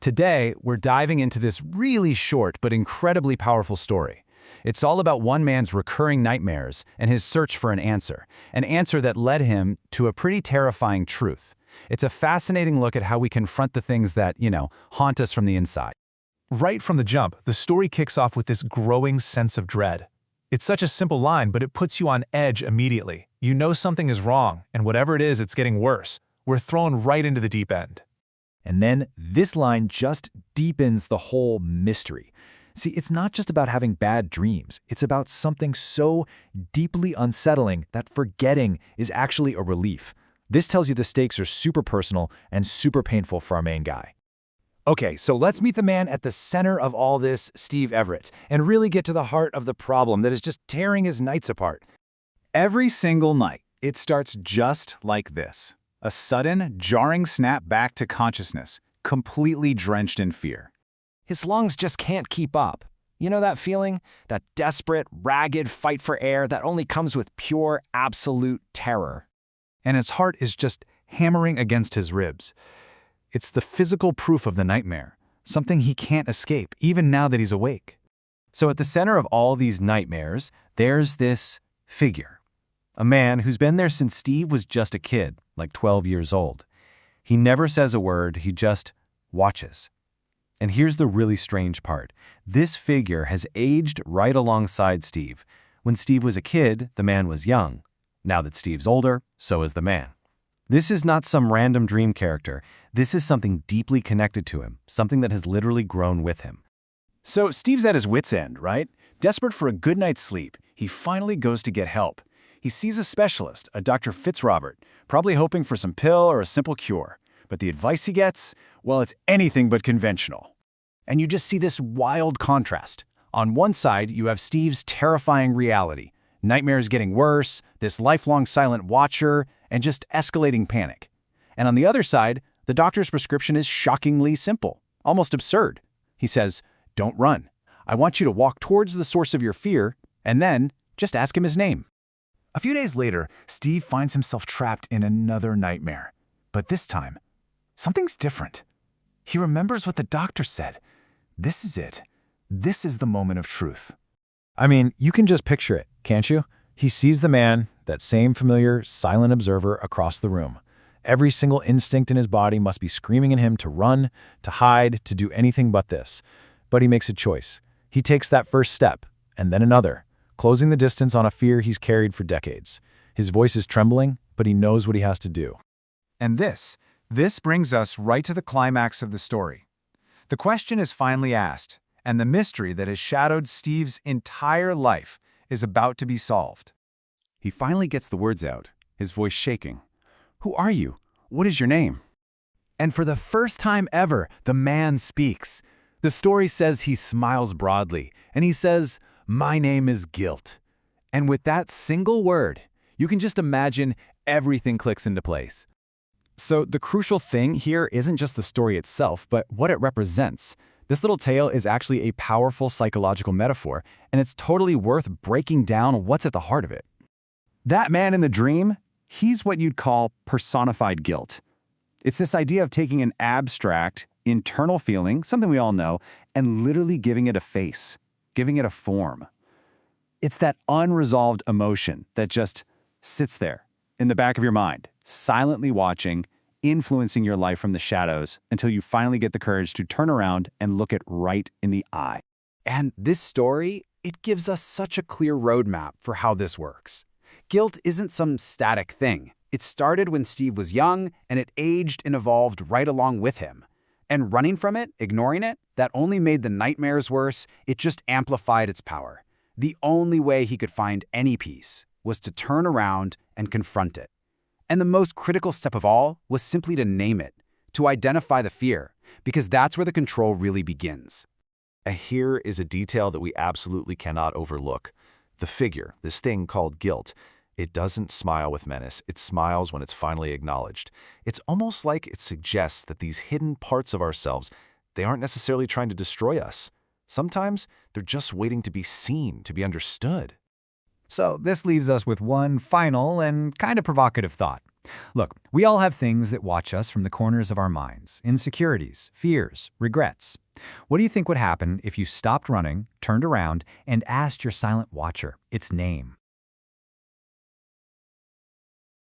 Today, we're diving into this really short but incredibly powerful story. It's all about one man's recurring nightmares and his search for an answer that led him to a pretty terrifying truth. It's a fascinating look at how we confront the things that, haunt us from the inside. Right from the jump, the story kicks off with this growing sense of dread. It's such a simple line, but it puts you on edge immediately. You know something is wrong, and whatever it is, it's getting worse. We're thrown right into the deep end. And then this line just deepens the whole mystery. See, it's not just about having bad dreams. It's about something so deeply unsettling that forgetting is actually a relief. This tells you the stakes are super personal and super painful for our main guy. Okay, so let's meet the man at the center of all this, Steve Everett, and really get to the heart of the problem that is just tearing his nights apart. Every single night, it starts just like this. A sudden, jarring snap back to consciousness, completely drenched in fear. His lungs just can't keep up. You know that feeling? That desperate, ragged fight for air that only comes with pure, absolute terror. And his heart is just hammering against his ribs. It's the physical proof of the nightmare, something he can't escape, even now that he's awake. So at the center of all these nightmares, there's this figure. A man who's been there since Steve was just a kid, like 12 years old. He never says a word, he just watches. And here's the really strange part. This figure has aged right alongside Steve. When Steve was a kid, the man was young. Now that Steve's older, so is the man. This is not some random dream character. This is something deeply connected to him, something that has literally grown with him. So Steve's at his wit's end, right? Desperate for a good night's sleep, he finally goes to get help. He sees a specialist, a Dr. Fitzrobert, probably hoping for some pill or a simple cure. But the advice he gets, well, it's anything but conventional. And you just see this wild contrast. On one side, you have Steve's terrifying reality. Nightmares getting worse, this lifelong silent watcher, and just escalating panic. And on the other side, the doctor's prescription is shockingly simple, almost absurd. He says, "Don't run. I want you to walk towards the source of your fear, and then just ask him his name." A few days later, Steve finds himself trapped in another nightmare. But this time, something's different. He remembers what the doctor said. This is it. This is the moment of truth. I mean, you can just picture it, can't you? He sees the man, that same familiar, silent observer across the room. Every single instinct in his body must be screaming at him to run, to hide, to do anything but this. But he makes a choice. He takes that first step, and then another, closing the distance on a fear he's carried for decades. His voice is trembling, but he knows what he has to do. And this brings us right to the climax of the story. The question is finally asked, and the mystery that has shadowed Steve's entire life is about to be solved. He finally gets the words out, his voice shaking. "Who are you? What is your name?" And for the first time ever, the man speaks. The story says he smiles broadly, and he says, "My name is Guilt." And with that single word, you can just imagine everything clicks into place. So the crucial thing here isn't just the story itself, but what it represents. This little tale is actually a powerful psychological metaphor, and it's totally worth breaking down what's at the heart of it. That man in the dream, he's what you'd call personified guilt. It's this idea of taking an abstract, internal feeling, something we all know, and literally giving it a face, giving it a form. It's that unresolved emotion that just sits there in the back of your mind, silently watching, influencing your life from the shadows until you finally get the courage to turn around and look it right in the eye. And this story, it gives us such a clear roadmap for how this works. Guilt isn't some static thing. It started when Steve was young, and it aged and evolved right along with him. And running from it, ignoring it, that only made the nightmares worse. It just amplified its power. The only way he could find any peace was to turn around and confront it. And the most critical step of all was simply to name it, to identify the fear, because that's where the control really begins. And here is a detail that we absolutely cannot overlook. The figure, this thing called guilt, it doesn't smile with menace. It smiles when it's finally acknowledged. It's almost like it suggests that these hidden parts of ourselves, they aren't necessarily trying to destroy us. Sometimes they're just waiting to be seen, to be understood. So this leaves us with one final and kind of provocative thought. Look, we all have things that watch us from the corners of our minds, insecurities, fears, regrets. What do you think would happen if you stopped running, turned around, and asked your silent watcher its name?